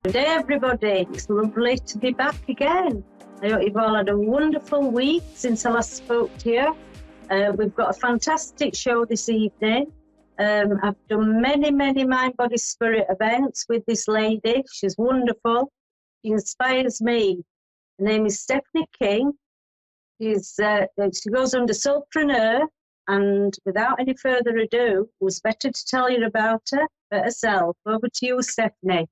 Good day, everybody. It's lovely to be back again. I hope you've all had a wonderful week since I last spoke to you. We've got a fantastic show this evening. I've done many mind, body, spirit events with this lady. She's wonderful. She inspires me. Her name is Stephanie King. She goes under Soulpreneur, and without any further ado, it was better to tell you about her herself. Over to you, Stephanie.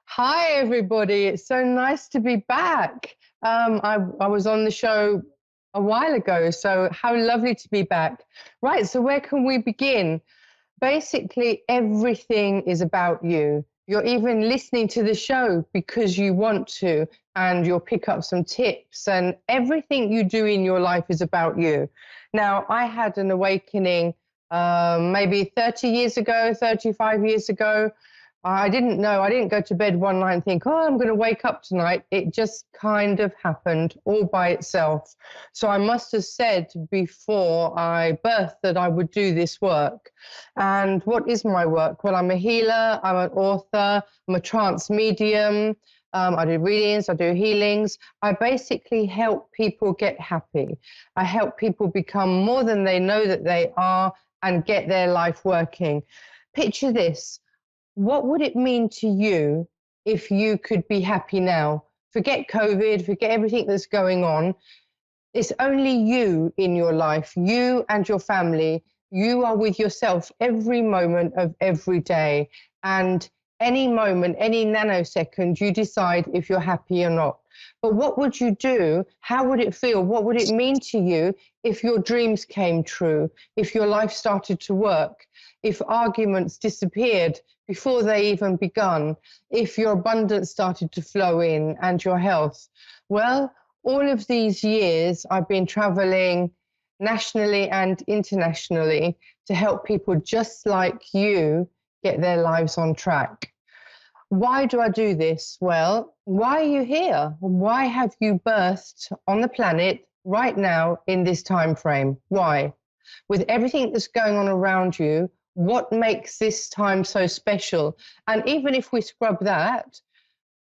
Hi, everybody. It's so nice to be back. I was on the show a while ago, so how lovely to be back. Right, so where can we begin? Basically, everything is about you. You're even listening to the show because you want to, and you'll pick up some tips, and everything you do in your life is about you. Now, I had an awakening maybe 30 years ago, 35 years ago. I didn't know. I didn't go to bed one night and think, oh, I'm going to wake up tonight. It just kind of happened all by itself. So I must have said before I birthed that I would do this work. And what is my work? Well, I'm a healer. I'm an author. I'm a trance medium. I do readings. I do healings. I basically help people get happy. I help people become more than they know that they are and get their life working. Picture this. What would it mean to you if you could be happy now? Forget COVID, forget everything that's going on. It's only you in your life, you and your family. You are with yourself every moment of every day. And any moment, any nanosecond, you decide if you're happy or not. But what would you do? How would it feel? What would it mean to you if your dreams came true? If your life started to work? If arguments disappeared before they even begun? If your abundance started to flow in and your health? Well, all of these years I've been traveling nationally and internationally to help people just like you get their lives on track. Why do I do this? Well, why are you here? Why have you birthed on the planet right now in this time frame? Why? With everything that's going on around you, what makes this time so special? And even if we scrub that,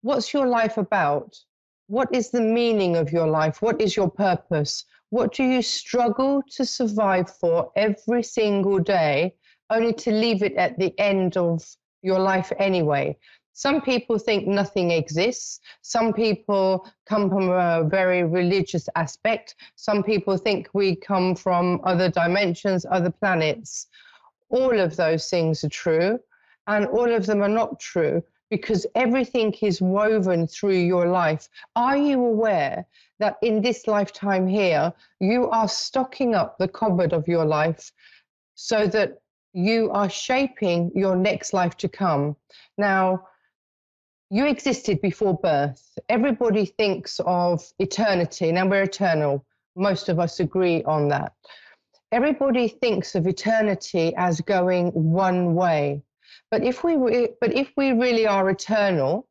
what's your life about? What is the meaning of your life? What is your purpose? What do you struggle to survive for every single day, only to leave it at the end of your life anyway? Some people think nothing exists. Some people come from a very religious aspect. Some people think we come from other dimensions, other planets. All of those things are true, and all of them are not true, because everything is woven through your life. Are you aware that in this lifetime here, you are stocking up the cupboard of your life so that you are shaping your next life to come? Now, you existed before birth. Everybody thinks of eternity. Now, we're eternal. Most of us agree on that. Everybody thinks of eternity as going one way. But if we really are eternal,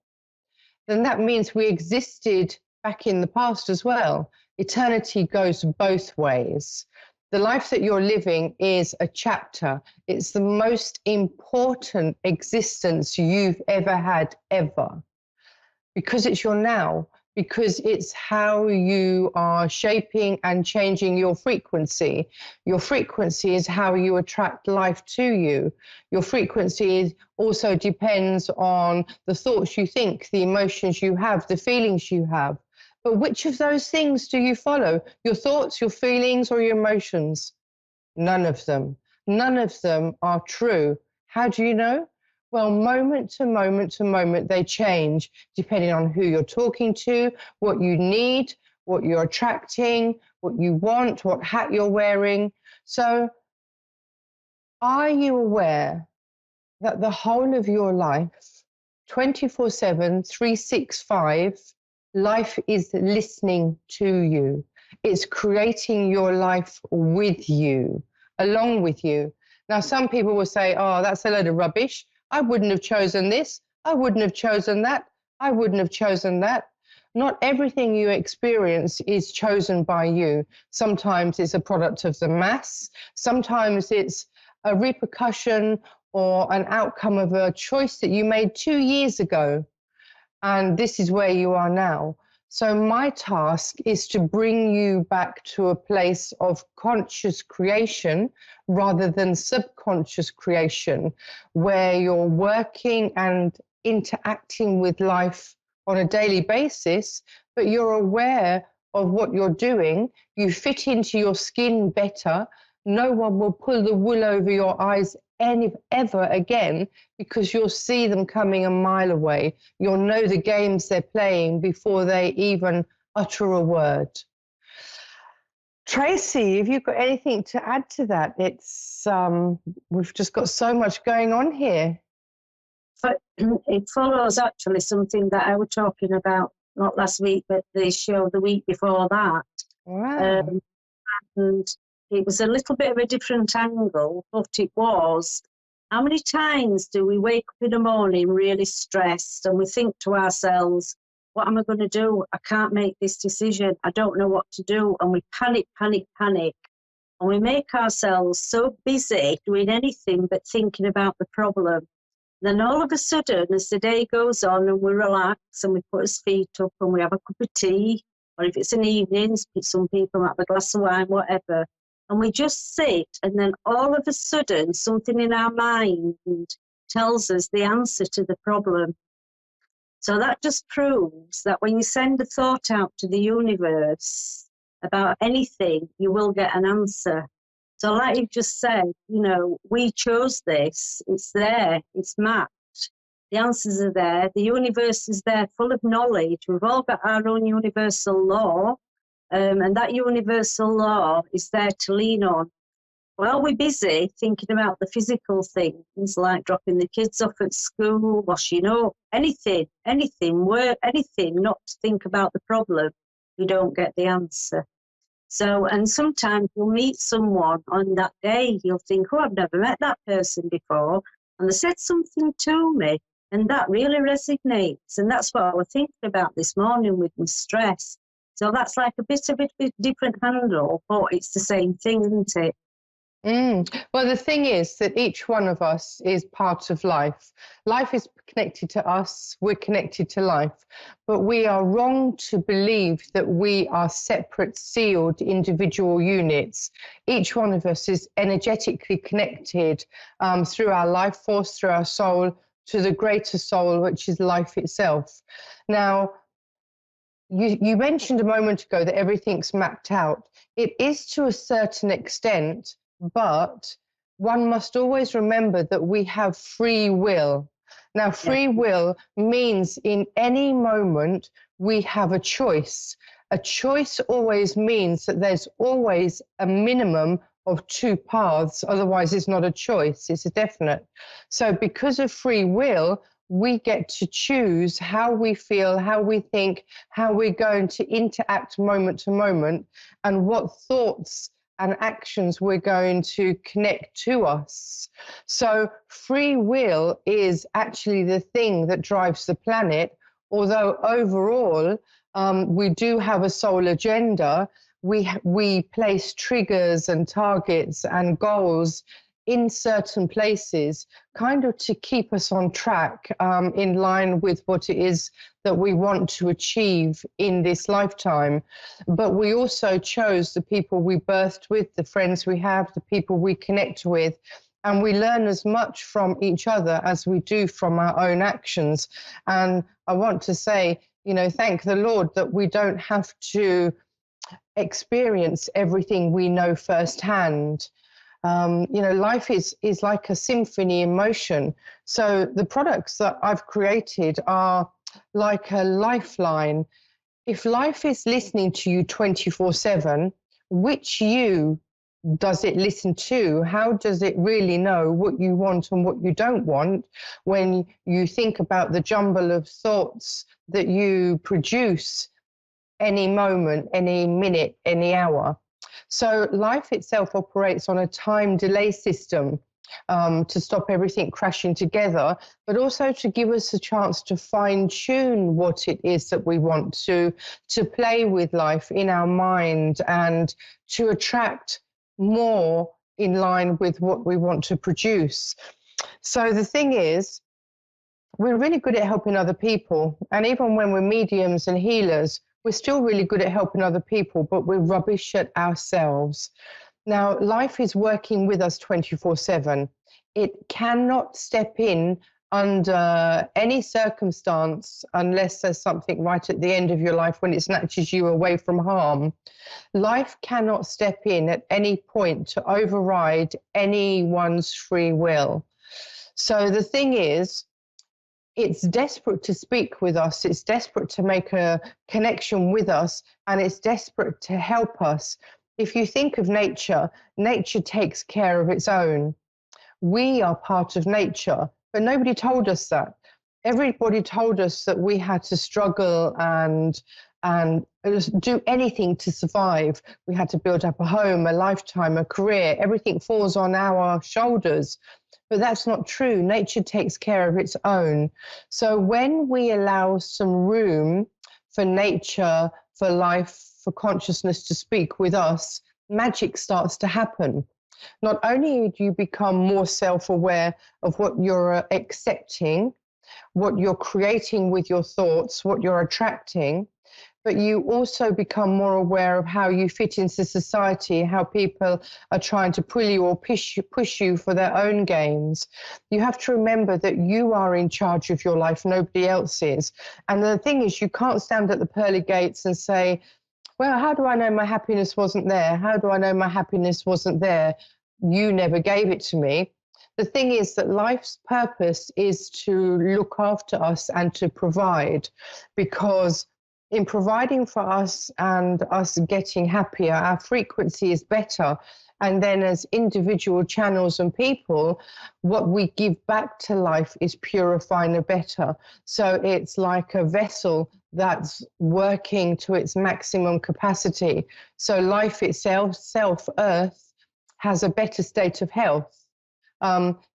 then that means we existed back in the past as well. Eternity goes both ways. The life that you're living is a chapter. It's the most important existence you've ever had, ever. Because it's your now. Because it's how you are shaping and changing your frequency. Your frequency is how you attract life to you. Your frequency also depends on the thoughts you think, the emotions you have, the feelings you have. But which of those things do you follow? Your thoughts, your feelings, or your emotions? None of them. None of them are true. How do you know? Well, moment to moment to moment, they change depending on who you're talking to, what you need, what you're attracting, what you want, what hat you're wearing. So are you aware that the whole of your life, 24/7, 365, life is listening to you. It's creating your life with you, along with you. Now, some people will say, oh, that's a load of rubbish. I wouldn't have chosen this. I wouldn't have chosen that. I wouldn't have chosen that. Not everything you experience is chosen by you. Sometimes it's a product of the mass. Sometimes it's a repercussion or an outcome of a choice that you made 2 years ago, and this is where you are now. So my task is to bring you back to a place of conscious creation rather than subconscious creation, where you're working and interacting with life on a daily basis, but you're aware of what you're doing. You fit into your skin better. No one will pull the wool over your eyes ever again, because you'll see them coming a mile away. You'll know the games they're playing before they even utter a word. Tracy, have you got anything to add to that? It's we've just got so much going on here. But it follows actually something that I was talking about, not last week, but the show the week before that. Wow. And it was a little bit of a different angle, but it was, how many times do we wake up in the morning really stressed and we think to ourselves, what am I going to do? I can't make this decision. I don't know what to do. And we panic. And we make ourselves so busy doing anything but thinking about the problem. Then all of a sudden, as the day goes on and we relax and we put our feet up and we have a cup of tea, or if it's an evening, some people have a glass of wine, whatever, and we just sit, and then all of a sudden something in our mind tells us the answer to the problem. So that just proves that when you send a thought out to the universe about anything, you will get an answer. So like you just said, we chose this. It's there. It's mapped. The answers are there. The universe is there, full of knowledge. We've all got our own universal law, and that universal law is there to lean on. While we're busy thinking about the physical things, like dropping the kids off at school, washing up, anything, work, anything, not to think about the problem, you don't get the answer. So, and sometimes you'll meet someone on that day, you'll think, oh, I've never met that person before, and they said something to me, and that really resonates. And that's what I was thinking about this morning with my stress. So that's like a bit of a different handle, but it's the same thing, isn't it? Well, the thing is that each one of us is part of life. Life is connected to us. We're connected to life. But we are wrong to believe that we are separate, sealed individual units. Each one of us is energetically connected through our life force, through our soul, to the greater soul, which is life itself. Now, you mentioned a moment ago that everything's mapped out. It is to a certain extent, but one must always remember that we have free will. Now, free will means in any moment we have a choice. A choice always means that there's always a minimum of 2 paths. Otherwise, it's not a choice, it's a definite. So because of free will, we get to choose how we feel, how we think, how we're going to interact moment to moment, and what thoughts and actions we're going to connect to us. So free will is actually the thing that drives the planet, although overall we do have a soul agenda. We place triggers and targets and goals in certain places, kind of to keep us on track, in line with what it is that we want to achieve in this lifetime. But we also chose the people we birthed with, the friends we have, the people we connect with, and we learn as much from each other as we do from our own actions. And I want to say, thank the Lord that we don't have to experience everything we know firsthand. Life is like a symphony in motion. So the products that I've created are like a lifeline. If life is listening to you 24/7, which you does it listen to? How does it really know what you want and what you don't want when you think about the jumble of thoughts that you produce any moment, any minute, any hour? So life itself operates on a time delay system to stop everything crashing together, but also to give us a chance to fine tune what it is that we want to play with life in our mind and to attract more in line with what we want to produce. So the thing is, we're really good at helping other people. And even when we're mediums and healers, we're still really good at helping other people, but we're rubbish at ourselves. Now, life is working with us 24/7. It cannot step in under any circumstance unless there's something right at the end of your life when it snatches you away from harm. Life cannot step in at any point to override anyone's free will. So the thing is, it's desperate to speak with us, it's desperate to make a connection with us, and it's desperate to help us. If you think of nature, nature takes care of its own. We are part of nature, but nobody told us that. Everybody told us that we had to struggle and do anything to survive. We had to build up a home, a lifetime, a career. Everything falls on our shoulders. But that's not true. Nature takes care of its own. So when we allow some room for nature, for life, for consciousness to speak with us, magic starts to happen. Not only do you become more self-aware of what you're accepting, what you're creating with your thoughts, what you're attracting, but you also become more aware of how you fit into society, how people are trying to pull you or push you for their own gains. You have to remember that you are in charge of your life, nobody else is. And the thing is, you can't stand at the pearly gates and say, well, how do I know my happiness wasn't there? How do I know my happiness wasn't there? You never gave it to me. The thing is that life's purpose is to look after us and to provide, because in providing for us and us getting happier, our frequency is better. And then as individual channels and people, what we give back to life is purifying and better. So it's like a vessel that's working to its maximum capacity. So life itself, Earth, has a better state of health.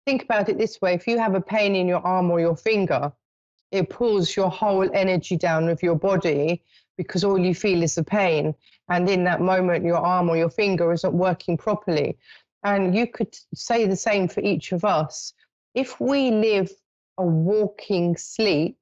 Think about it this way. If you have a pain in your arm or your finger, it pulls your whole energy down of your body because all you feel is the pain. And in that moment, your arm or your finger isn't working properly. And you could say the same for each of us. If we live a walking sleep,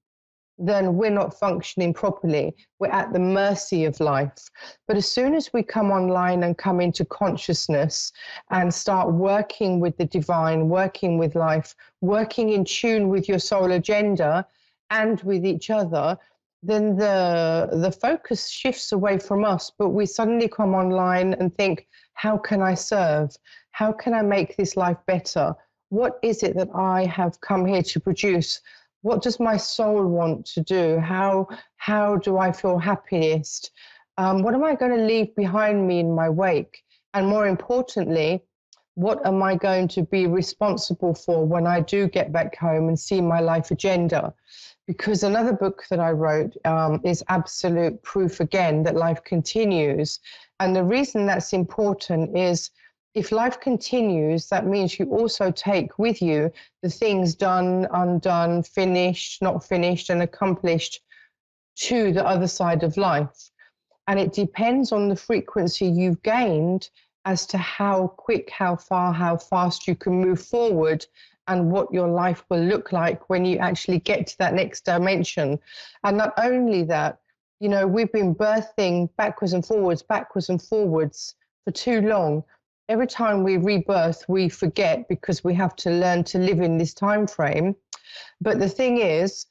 then we're not functioning properly. We're at the mercy of life. But as soon as we come online and come into consciousness and start working with the divine, working with life, working in tune with your soul agenda and with each other, then the focus shifts away from us, but we suddenly come online and think, how can I serve? How can I make this life better? What is it that I have come here to produce? What does my soul want to do? How do I feel happiest? What am I going to leave behind me in my wake? And more importantly, what am I going to be responsible for when I do get back home and see my life agenda? Because another book that I wrote is absolute proof again that life continues. And the reason that's important is if life continues, that means you also take with you the things done, undone, finished, not finished, and accomplished to the other side of life. And it depends on the frequency you've gained as to how quick, how far, how fast you can move forward and what your life will look like when you actually get to that next dimension. And not only that, you know, we've been birthing backwards and forwards for too long. Every time we rebirth, we forget because we have to learn to live in this time frame. But the thing is,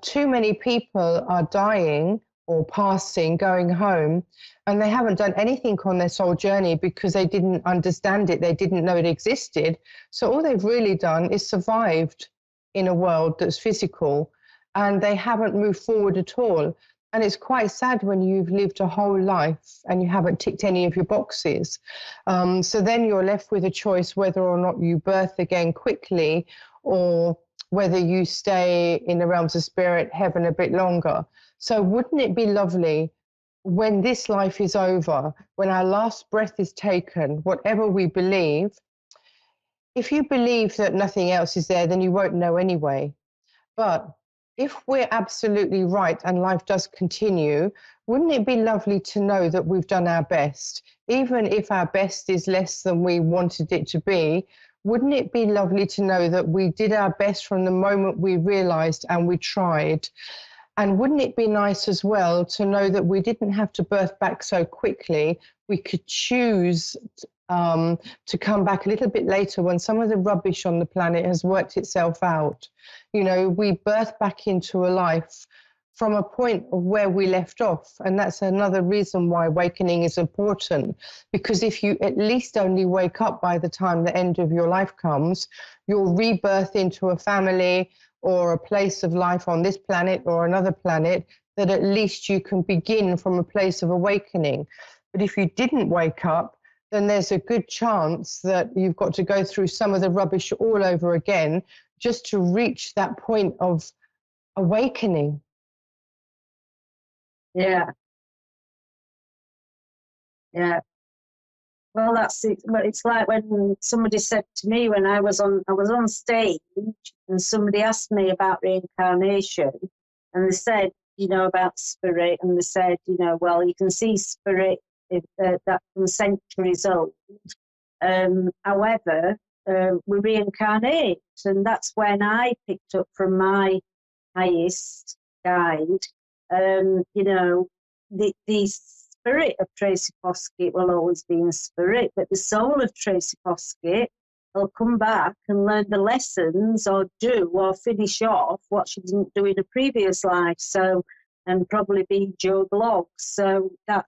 too many people are dying or passing, going home, and they haven't done anything on their soul journey because they didn't understand it. They didn't know it existed. So all they've really done is survived in a world that's physical, and they haven't moved forward at all. And it's quite sad when you've lived a whole life and you haven't ticked any of your boxes. So then you're left with a choice whether or not you birth again quickly or whether you stay in the realms of spirit, heaven a bit longer. So wouldn't it be lovely when this life is over, when our last breath is taken, whatever we believe, if you believe that nothing else is there, then you won't know anyway. But if we're absolutely right and life does continue, wouldn't it be lovely to know that we've done our best? Even if our best is less than we wanted it to be, wouldn't it be lovely to know that we did our best from the moment we realized and we tried? And wouldn't it be nice as well to know that we didn't have to birth back so quickly? We could choose to come back a little bit later when some of the rubbish on the planet has worked itself out. You know, we birth back into a life from a point of where we left off. And that's another reason why awakening is important, because if you at least only wake up by the time the end of your life comes, you'll rebirth into a family or a place of life on this planet or another planet, that at least you can begin from a place of awakening. But if you didn't wake up, then there's a good chance that you've got to go through some of the rubbish all over again just to reach that point of awakening. Yeah. Yeah. Well, that's it. Well, it's like when somebody said to me when I was on stage, and somebody asked me about reincarnation, and they said, you know, about spirit, and they said, you know, well, you can see spirit if that from centuries old. However, we reincarnate, and that's when I picked up from my highest guide. You know, the spirit of Tracy Poskitt will always be in spirit, but the soul of Tracy Poskitt will come back and learn the lessons or do or finish off what she didn't do in a previous life. So, and probably be Joe Bloggs. So that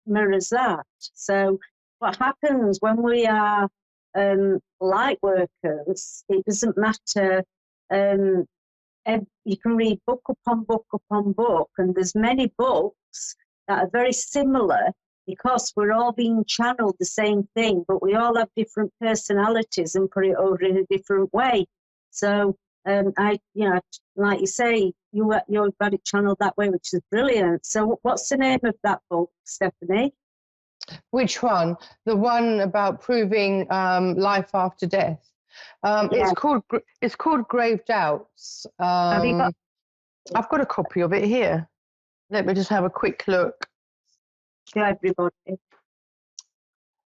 mirrors that. So what happens when we are light workers, it doesn't matter. You can read book upon book upon book, and there's many books that are very similar because we're all being channeled the same thing, but we all have different personalities and put it over in a different way. So I, you know, like you say, you've got it channeled that way, which is brilliant. So what's the name of that book, Stephanie? Which one? The one about proving life after death. Yeah. It's called Grave Doubts. Have you got? I've got a copy of it here. Let me just have a quick look. To everybody.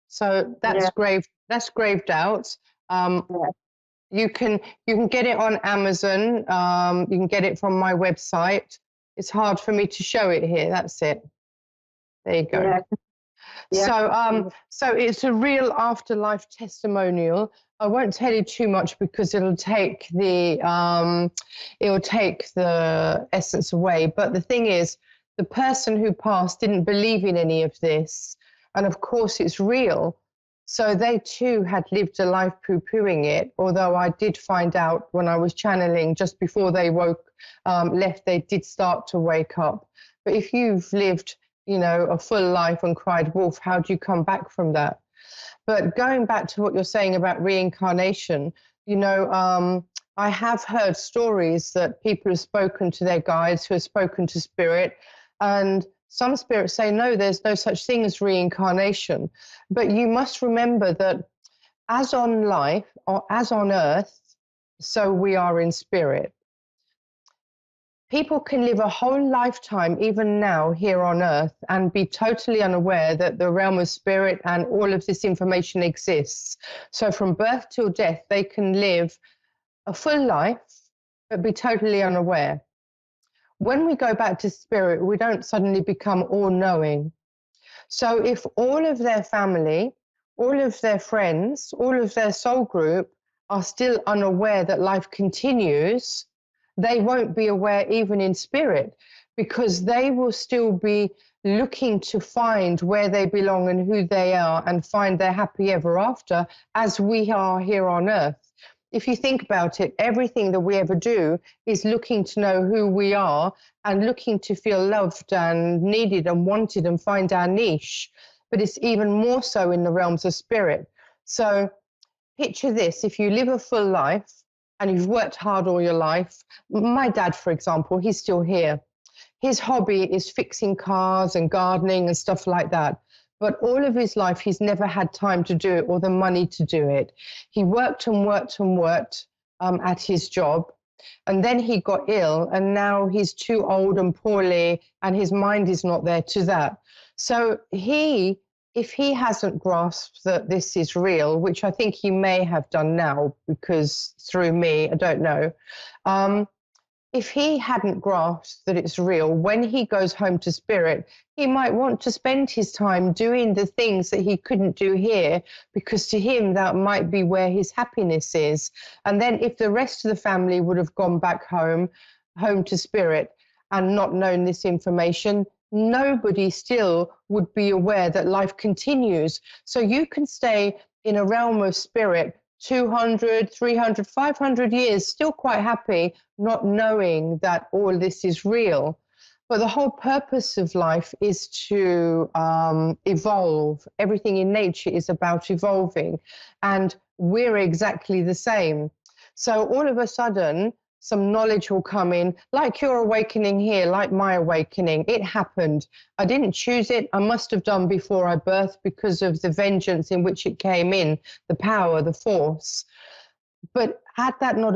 So that's Grave Doubts. Yeah. You can get it on Amazon. You can get it from my website. It's hard for me to show it here. That's it. There you go. Yeah. Yeah. So it's a real afterlife testimonial. I won't tell you too much because it'll take the essence away. But the thing is, the person who passed didn't believe in any of this, and of course it's real. So they too had lived a life poo-pooing it. Although I did find out when I was channeling just before they left, they did start to wake up. But if you've lived, you know, a full life and cried wolf, how do you come back from that? But going back to what you're saying about reincarnation, you know, I have heard stories that people have spoken to their guides, who have spoken to spirit, and some spirits say, no, there's no such thing as reincarnation. But you must remember that as on life, or as on earth, so we are in spirit. People can live a whole lifetime, even now, here on earth, and be totally unaware that the realm of spirit and all of this information exists. So from birth till death, they can live a full life, but be totally unaware. When we go back to spirit, we don't suddenly become all-knowing. So if all of their family, all of their friends, all of their soul group are still unaware that life continues, they won't be aware even in spirit, because they will still be looking to find where they belong and who they are and find their happy ever after, as we are here on earth. If you think about it, everything that we ever do is looking to know who we are and looking to feel loved and needed and wanted and find our niche. But it's even more so in the realms of spirit. So picture this: if you live a full life and you've worked hard all your life. My dad, for example, he's still here. His hobby is fixing cars and gardening and stuff like that. But all of his life, he's never had time to do it or the money to do it. He worked and worked and worked at his job. And then he got ill, and now he's too old and poorly, and his mind is not there to that. So he if he hasn't grasped that this is real, which I think he may have done now because through me, I don't know. If he hadn't grasped that it's real, when he goes home to spirit, he might want to spend his time doing the things that he couldn't do here, because to him, that might be where his happiness is. And then if the rest of the family would have gone back home to spirit and not known this information, nobody still would be aware that life continues. So you can stay in a realm of spirit 200, 300, 500 years, still quite happy, not knowing that all this is real. But the whole purpose of life is to evolve. Everything in nature is about evolving, and we're exactly the same. So all of a sudden, some knowledge will come in, like your awakening here, like my awakening. It happened. I didn't choose it. I must have done before I birthed because of the vengeance in which it came in, the power, the force. But had that not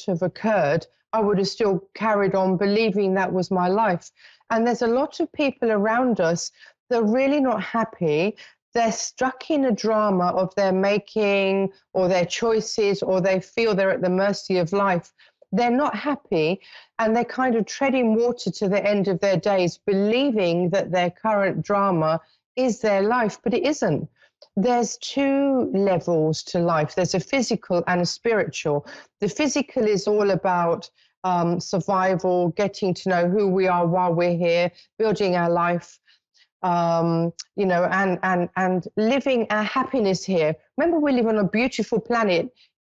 have occurred, I would have still carried on believing that was my life. And there's a lot of people around us that are really not happy. They're stuck in a drama of their making or their choices, or they feel they're at the mercy of life. They're not happy, and they're kind of treading water to the end of their days, believing that their current drama is their life, but it isn't. There's two levels to life. There's a physical and a spiritual. The physical is all about survival, getting to know who we are while we're here, building our life, you know, and living our happiness here. Remember, we live on a beautiful planet.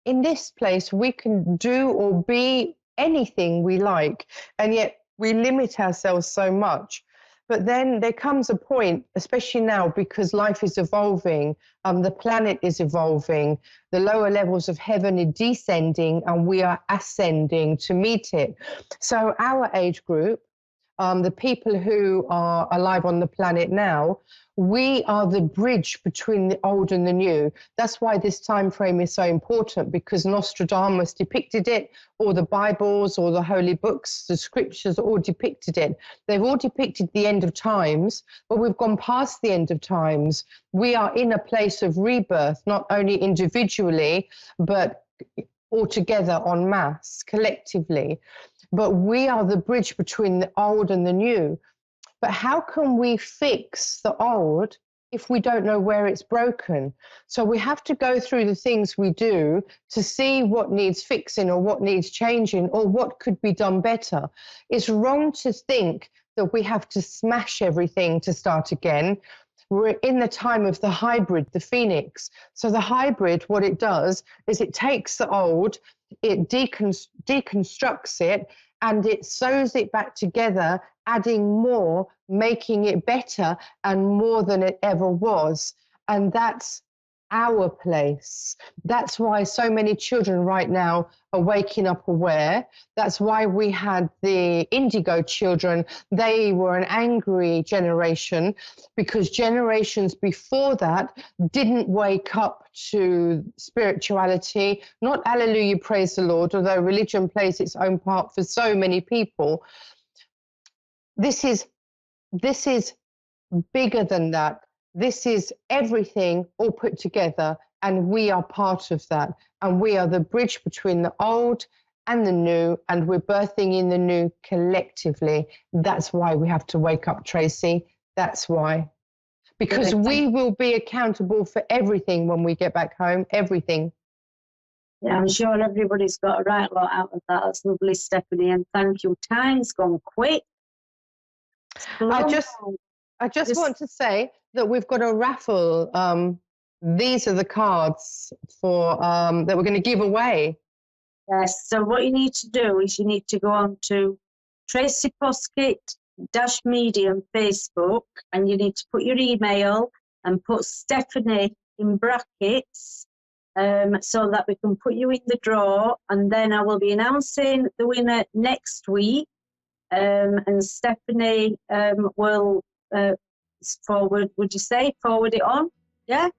In this place, we can do or be anything we like, and yet we limit ourselves so much. But then there comes a point, especially now, because life is evolving, the planet is evolving, the lower levels of heaven are descending, and we are ascending to meet it. So our age group, the people who are alive on the planet now, we are the bridge between the old and the new. That's why this time frame is so important, because Nostradamus depicted it, or the Bibles, or the holy books, the scriptures all depicted it. They've all depicted the end of times, but we've gone past the end of times. We are in a place of rebirth, not only individually, but altogether en masse, collectively. But we are the bridge between the old and the new. But how can we fix the old if we don't know where it's broken? So we have to go through the things we do to see what needs fixing, or what needs changing, or what could be done better. It's wrong to think that we have to smash everything to start again. We're in the time of the hybrid, the phoenix. So the hybrid, what it does is it takes the old, it deconstructs it, and it sews it back together, adding more, making it better and more than it ever was. And that's our place. That's why so many children right now are waking up aware. That's why we had the indigo children. They were an angry generation, because generations before that didn't wake up to spirituality. Not hallelujah, praise the Lord, although religion plays its own part for so many people. This is bigger than that. This is everything all put together, and we are part of that. And we are the bridge between the old and the new, and we're birthing in the new collectively. That's why we have to wake up, Tracy. That's why. Because we will be accountable for everything when we get back home, everything. Yeah, I'm sure everybody's got a right lot out of that. That's lovely, Stephanie, and thank you. Time's gone quick. I just want to say that we've got a raffle. These are the cards for that we're going to give away. Yes. So what you need to do is you need to go on to Tracy Poskitt -media on Facebook, and you need to put your email and put Stephanie in brackets, so that we can put you in the draw, and then I will be announcing the winner next week. And Stephanie will forward it on? Yeah?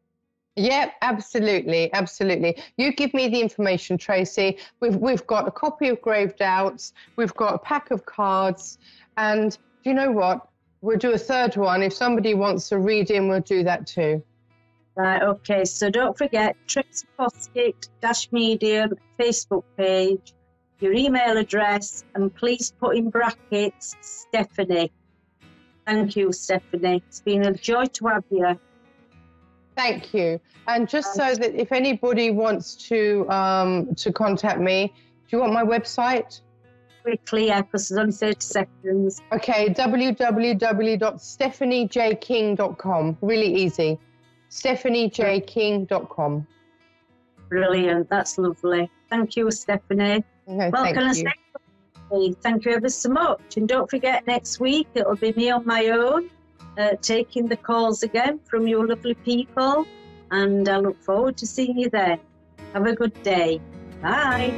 Yeah, absolutely, absolutely. You give me the information, Tracy. We've got a copy of Grave Doubts, we've got a pack of cards, and do you know what? we'll do a third one. If somebody wants to read in, we'll do that too. Right, okay, so don't forget Tracy Poskitt -Medium Facebook page, your email address, and please put in brackets Stephanie. Thank you, Stephanie. It's been a joy to have you. Thank you. And just so that if anybody wants to contact me, do you want my website? Quickly, yeah, because there's only 30 seconds. Okay, www.stephaniejking.com. Really easy. stephaniejking.com. Brilliant. That's lovely. Thank you, Stephanie. Okay, Well, thank can I you. say thank you ever so much. And don't forget, next week it'll be me on my own, taking the calls again from your lovely people. And I look forward to seeing you then. Have a good day. Bye.